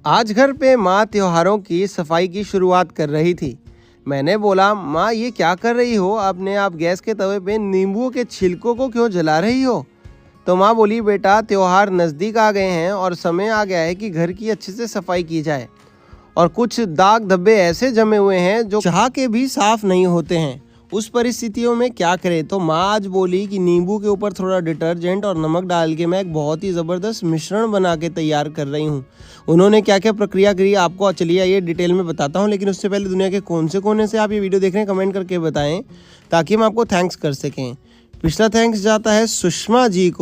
आज घर पे माँ त्योहारों की सफाई की शुरुआत कर रही थी। मैंने बोला, माँ ये क्या कर रही हो? अपने आप गैस के तवे पे नींबू के छिलकों को क्यों जला रही हो? तो माँ बोली, बेटा त्योहार नज़दीक आ गए हैं और समय आ गया है कि घर की अच्छे से सफाई की जाए। और कुछ दाग धब्बे ऐसे जमे हुए हैं जो चाह के भी साफ नहीं होते हैं। उस परिस्थितियों में क्या करें? तो माँ आज बोली कि नींबू के ऊपर थोड़ा डिटर्जेंट और नमक डाल के मैं एक बहुत ही ज़बरदस्त मिश्रण बना के तैयार कर रही हूँ। उन्होंने क्या क्या प्रक्रिया करी आपको चलिए ये डिटेल में बताता हूँ, लेकिन उससे पहले दुनिया के कौन से कोने से आप ये वीडियो देख रहे हैं कमेंट करके बताएं ताकि हम आपको थैंक्स कर सकें। पिछला थैंक्स जाता है सुषमा जी को।